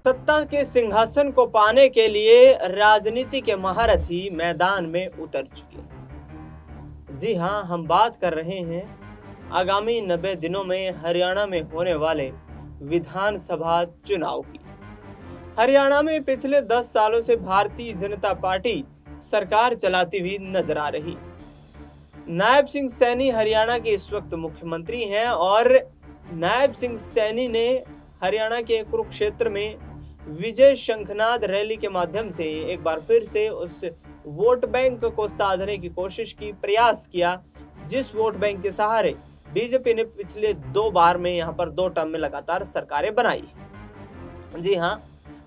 सत्ता के सिंहासन को पाने के लिए राजनीति के महारथी मैदान में उतर चुके हैं। जी हां, हम बात कर रहे हैं आगामी 90 दिनों में हरियाणा में होने वाले विधानसभा चुनाव की। हरियाणा में पिछले 10 सालों से भारतीय जनता पार्टी सरकार चलाती हुई नजर आ रही। नायब सिंह सैनी हरियाणा के इस वक्त मुख्यमंत्री हैं और नायब सिंह सैनी ने हरियाणा के कुरुक्षेत्र में विजय शंखनाद रैली के माध्यम से एक बार फिर से उस वोट बैंक को साधने की कोशिश की, प्रयास किया जिस वोट बैंक के सहारे बीजेपी ने पिछले 2 बार में यहाँ पर 2 टर्म में लगातार सरकारें बनाई। जी हाँ,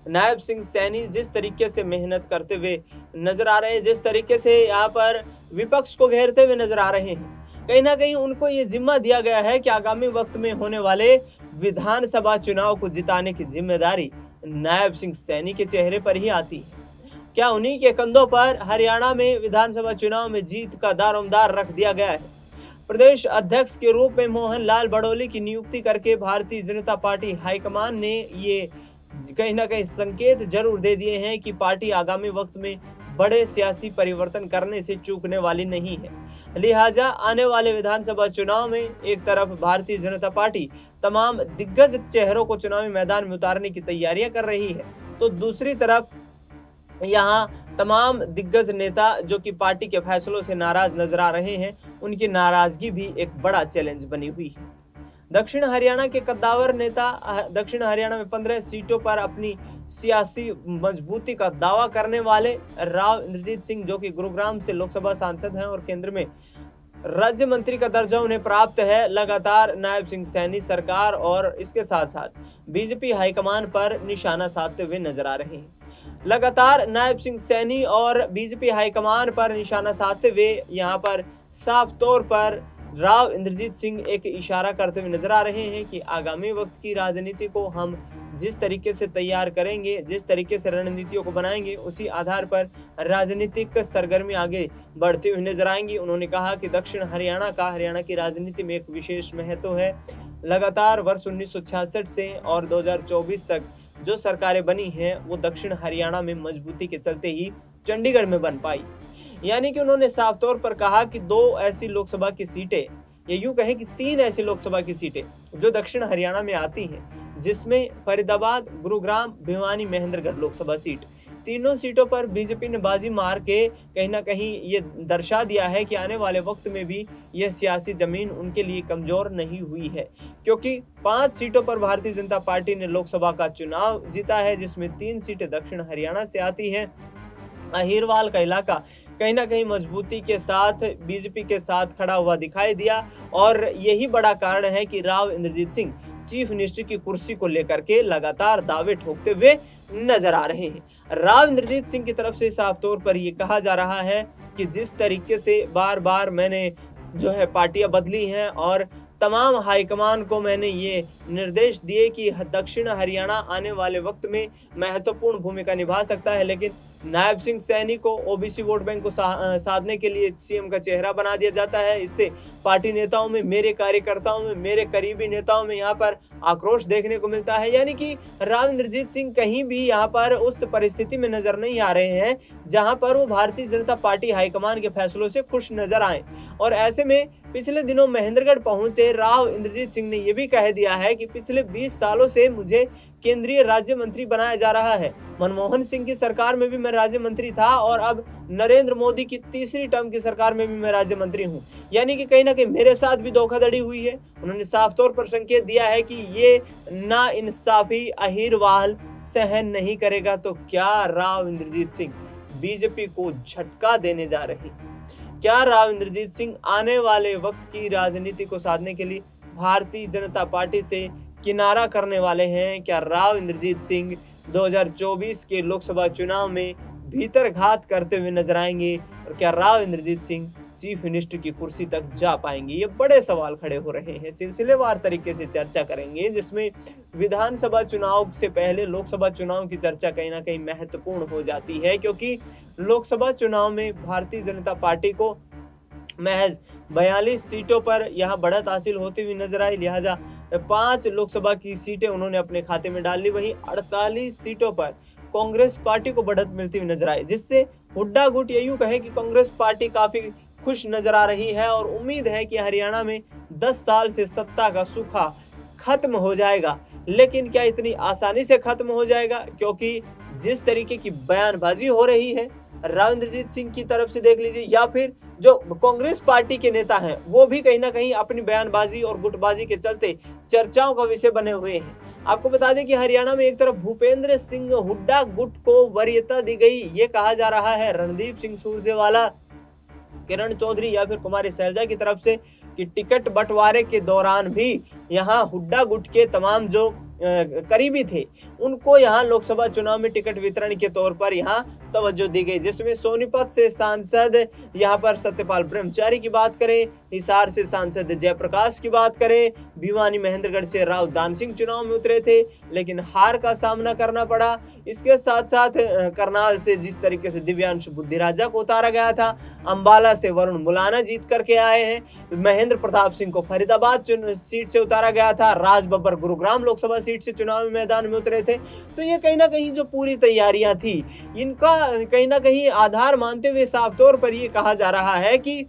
नायब सिंह सैनी जिस तरीके से मेहनत करते हुए नजर आ रहे हैं, जिस तरीके से यहाँ पर विपक्ष को घेरते हुए नजर आ रहे हैं, कहीं ना कहीं उनको ये जिम्मा दिया गया है कि आगामी वक्त में होने वाले विधानसभा चुनाव को जिताने की जिम्मेदारी नायब सिंह सैनी के चेहरे पर ही आती है। क्या उन्हीं के कंधों पर हरियाणा में विधानसभा चुनाव में जीत का दारोमदार रख दिया गया है? प्रदेश अध्यक्ष के रूप में मोहन लाल बड़ौली की नियुक्ति करके भारतीय जनता पार्टी हाईकमान ने ये कहीं ना कहीं संकेत जरूर दे दिए हैं कि पार्टी आगामी वक्त में बड़े सियासी परिवर्तन करने से चूकने वाली नहीं है। लिहाजा आने वाले विधानसभा चुनाव में एक तरफ भारतीय जनता पार्टी तमाम दिग्गज चेहरों को चुनावी मैदान में उतारने की तैयारियां कर रही है, तो दूसरी तरफ यहां तमाम दिग्गज नेता जो कि पार्टी के फैसलों से नाराज नजर आ रहे हैं, उनकी नाराजगी भी एक बड़ा चैलेंज बनी हुई है। दक्षिण हरियाणा के कद्दावर नेता दक्षिण हरियाणा में 15 सीटों पर अपनी सियासी मजबूती का दावा करने वाले राव इंद्रजीत सिंह, जो कि गुरुग्राम से लोकसभा सांसद हैं और केंद्र में राज्य मंत्री का दर्जा उन्हें प्राप्त है, लगातार नायब सिंह सैनी सरकार और इसके साथ साथ बीजेपी हाईकमान पर निशाना साधते हुए नजर आ रहे हैं। लगातार नायब सिंह सैनी और बीजेपी हाईकमान पर निशाना साधते हुए यहाँ पर साफ तौर पर राव इंद्रजीत सिंह एक इशारा करते हुए नजर आ रहे हैं कि आगामी वक्त की राजनीति को हम जिस तरीके से तैयार करेंगे, जिस तरीके से रणनीतियों को बनाएंगे, उसी आधार पर राजनीतिक सरगर्मी आगे बढ़ती हुई नजर आएंगी। उन्होंने कहा कि दक्षिण हरियाणा की राजनीति में एक विशेष महत्व है। लगातार वर्ष 1966 से और 2024 तक जो सरकारें बनी हैं वो दक्षिण हरियाणा में मजबूती के चलते ही चंडीगढ़ में बन पाई। यानी कि उन्होंने साफ तौर पर कहा कि 2 ऐसी लोकसभा की सीटें, या यूं कहें कि 3 ऐसी लोकसभा की सीटें जो दक्षिण हरियाणा में आती हैं, जिसमें फरीदाबाद, गुरुग्राम, भिवानी, महेंद्रगढ़ लोकसभा सीट, तीनों सीटों पर बीजेपी ने बाजी मार के कहीं ना कहीं ये दर्शा दिया है कि आने वाले वक्त में भी यह सियासी जमीन उनके लिए कमजोर नहीं हुई है, क्योंकि 5 सीटों पर भारतीय जनता पार्टी ने लोकसभा का चुनाव जीता है, जिसमें 3 सीटें दक्षिण हरियाणा से आती हैं। अहिरवाल का इलाका कहीं ना कहीं मजबूती के साथ बीजेपी के साथ खड़ा हुआ दिखाई दिया और यही बड़ा कारण है कि राव इंद्रजीत सिंह चीफ मिनिस्टर की कुर्सी को लेकर के लगातार दावे ठोकते हुए नजर आ रहे हैं। राव इंद्रजीत सिंह की तरफ से साफ तौर पर यह कहा जा रहा है कि जिस तरीके से बार बार मैंने जो है पार्टियां बदली हैं और तमाम हाईकमान को मैंने ये निर्देश दिए कि दक्षिण हरियाणा आने वाले वक्त में महत्वपूर्ण भूमिका निभा सकता है, लेकिन नायब सिंह सैनी को ओबीसी वोट बैंक को साधने के लिए सीएम का चेहरा बना दिया जाता है। इससे पार्टी नेताओं में, मेरे कार्यकर्ताओं में, मेरे करीबी नेताओं में यहाँ पर आक्रोश देखने को मिलता है। यानी कि राव इंद्रजीत सिंह कहीं भी यहाँ पर उस परिस्थिति में नजर नहीं आ रहे हैं जहां पर वो भारतीय जनता पार्टी हाईकमान के फैसलों से खुश नजर आए। और ऐसे में पिछले दिनों महेंद्रगढ़ पहुंचे राव इंद्रजीत सिंह ने यह भी कह दिया है कि पिछले 20 सालों से मुझे केंद्रीय राज्य मंत्री बनाया जा रहा है। मनमोहन सिंह की सरकार में भी मैं राज्य मंत्री था और अब नरेंद्र मोदी की 3री टर्म की सरकार में भी मैं राज्य मंत्री हूं। यानी कि कहीं ना कहीं मेरे साथ भी धोखाधड़ी हुई है। उन्होंने साफ तौर पर संकेत दिया है कि ये नाइंसाफी अहिरवाल सहन नहीं करेगा। तो क्या राव इंद्रजीत सिंह बीजेपी को झटका देने जा रहे हैं? क्या राव इंद्रजीत सिंह आने वाले वक्त की राजनीति को साधने के लिए भारतीय जनता पार्टी से किनारा करने वाले हैं? क्या राव इंद्रजीत सिंह 2024 के लोकसभा चुनाव में भीतरघात करते हुए नजर आएंगे? और क्या राव इंद्रजीत सिंह चीफ मिनिस्टर की कुर्सी तक जा पाएंगे? ये बड़े सवाल खड़े हो रहे हैं। सिलसिलेवार तरीके से चर्चा करेंगे, जिसमें विधानसभा चुनाव से पहले लोकसभा चुनाव की चर्चा कहीं ना कहीं महत्वपूर्ण हो जाती है, क्योंकि लोकसभा चुनाव में भारतीय जनता पार्टी को महज 42 सीटों पर यहां बढ़त हासिल होती हुई नजर आई। लिहाजा 5 लोकसभा की सीटें उन्होंने अपने खाते में डाल ली। वहीं 48 सीटों पर कांग्रेस पार्टी को बढ़त मिलती हुई नजर आई, जिससे हुड्डा गुट ये यूं कहे कि कांग्रेस पार्टी काफी खुश नजर आ रही है और उम्मीद है कि हरियाणा में 10 साल से सत्ता का सूखा खत्म हो जाएगा। लेकिन क्या इतनी आसानी से खत्म हो जाएगा? क्योंकि जिस तरीके की बयानबाजी हो रही है राव इंद्रजीत सिंह की तरफ से देख लीजिए, या फिर जो कांग्रेस पार्टी के नेता हैं वो भी कहीं ना कहीं अपनी बयानबाजी और गुटबाजी के चलते चर्चाओं का विषय बने हुए हैं। आपको बता दें कि हरियाणा में एक तरफ भूपेंद्र सिंह हुड्डा गुट को वरीयता दी गई, ये कहा जा रहा है रणदीप सिंह सुरजेवाला, किरण चौधरी या फिर कुमारी शैलजा की तरफ से कि टिकट बंटवारे के दौरान भी यहाँ हुड्डा गुट के तमाम जो करीबी थे उनको यहाँ लोकसभा चुनाव में टिकट वितरण के तौर पर यहाँ तवज्जो दी गई, जिसमें सोनीपत से सांसद यहाँ पर सत्यपाल ब्रह्मचारी की बात करें, हिसार से सांसद जयप्रकाश की बात करें, भिवानी महेंद्रगढ़ से राव दान सिंह चुनाव में उतरे थे लेकिन हार का सामना करना पड़ा। इसके साथ साथ करनाल से जिस तरीके से दिव्यांशु बुद्धिराजा को उतारा गया था, अंबाला से वरुण मुलाना जीत करके आए हैं, महेंद्र प्रताप सिंह को फरीदाबाद सीट से उतारा गया था, राज बब्बर गुरुग्राम लोकसभा सीट से चुनावी मैदान में उतरे थे। तो ये कहीं ना कहीं जो पूरी तैयारियां थी इनका कहीं ना कहीं आधार मानते हुए साफ तौर पर ये कहा जा रहा है कि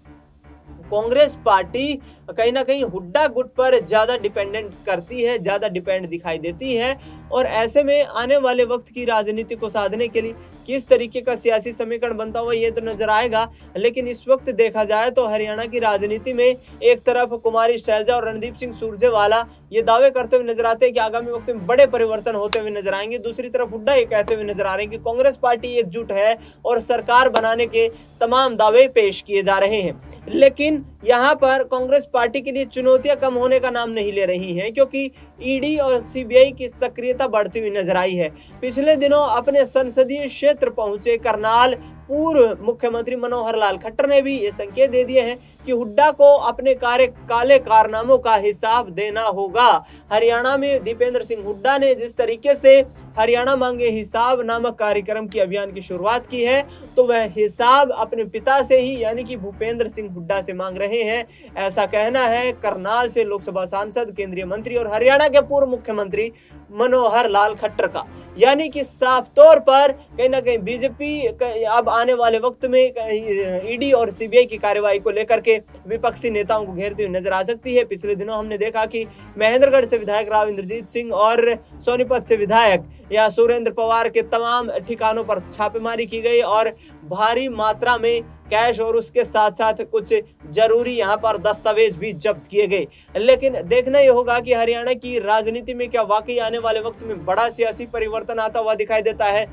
कांग्रेस पार्टी कहीं ना कहीं हुड्डा गुट पर ज्यादा डिपेंडेंट करती है, ज्यादा डिपेंड दिखाई देती है और ऐसे में आने वाले वक्त की राजनीति को साधने के लिए किस तरीके का सियासी समीकरण बनता हुआ ये तो नजर आएगा। लेकिन इस वक्त देखा जाए तो हरियाणा की राजनीति में एक तरफ कुमारी शैलजा और रणदीप सिंह सुरजेवाला ये दावे करते हुए नजर आते हैं कि आगामी वक्त में बड़े परिवर्तन होते हुए नजर आएंगे। दूसरी तरफ हुड्डा ये कहते हुए नजर आ रहे हैं कि कांग्रेस पार्टी एकजुट है और सरकार बनाने के तमाम दावे पेश किए जा रहे हैं। लेकिन यहाँ पर कांग्रेस पार्टी के लिए चुनौतियां कम होने का नाम नहीं ले रही हैं, क्योंकि ईडी और सीबीआई की सक्रियता बढ़ती हुई नजर आई है। पिछले दिनों अपने संसदीय क्षेत्र पहुंचे करनाल पूर्व मुख्यमंत्री मनोहर लाल खट्टर ने भी ये संकेत दे दिए हैं कि हुड्डा को अपने काले कारनामों का हिसाब देना होगा। हरियाणा में दीपेंद्र सिंह हुड्डा ने जिस तरीके से हरियाणा मांगे हिसाब नामक कार्यक्रम की अभियान की शुरुआत की है, तो वह हिसाब अपने पिता से ही यानी कि भूपेंद्र सिंह हुड्डा से मांग रहे हैं। ऐसा कहना है करनाल से लोकसभा सांसद, केंद्रीय मंत्री और हरियाणा के पूर्व मुख्यमंत्री मनोहर लाल खट्टर का। यानी कि साफ तौर पर कहीं ना कहीं बीजेपी अब आने वाले वक्त में ईडी और सीबीआई की कार्रवाई को लेकर के विपक्षी नेताओं को घेरती हुई नजर आ सकती है। पिछले दिनों हमने देखा कि महेंद्रगढ़ से विधायक राव इंद्रजीत सिंह और सोनीपत से विधायक या सुरेंद्र पवार के तमाम ठिकानों पर छापेमारी की गई और भारी मात्रा में कैश और उसके साथ साथ कुछ जरूरी यहाँ पर दस्तावेज भी जब्त किए गए। लेकिन देखना यह होगा कि हरियाणा की राजनीति में क्या वाकई आने वाले वक्त में बड़ा सियासी परिवर्तन आता हुआ दिखाई देता है।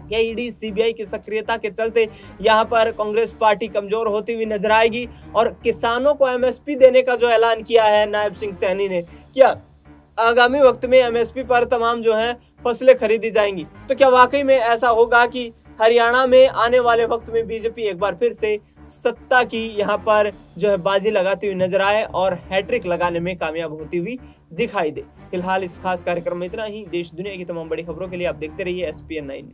क्या ईडी सीबीआई की सक्रियता के चलते यहाँ पर कांग्रेस पार्टी कमजोर होती हुई नजर आएगी और किसानों को एमएसपी देने का जो ऐलान किया है नायब सिंह सैनी ने, क्या आगामी वक्त में एमएसपी पर तमाम जो है फसलें खरीदी जाएंगी? तो क्या वाकई में ऐसा होगा कि हरियाणा में आने वाले वक्त में बीजेपी एक बार फिर से सत्ता की यहाँ पर जो है बाजी लगाती हुई नजर आए और हैट्रिक लगाने में कामयाब होती हुई दिखाई दे? फिलहाल इस खास कार्यक्रम में इतना ही। देश दुनिया की तमाम बड़ी खबरों के लिए आप देखते रहिए SPN 9 न्यूज।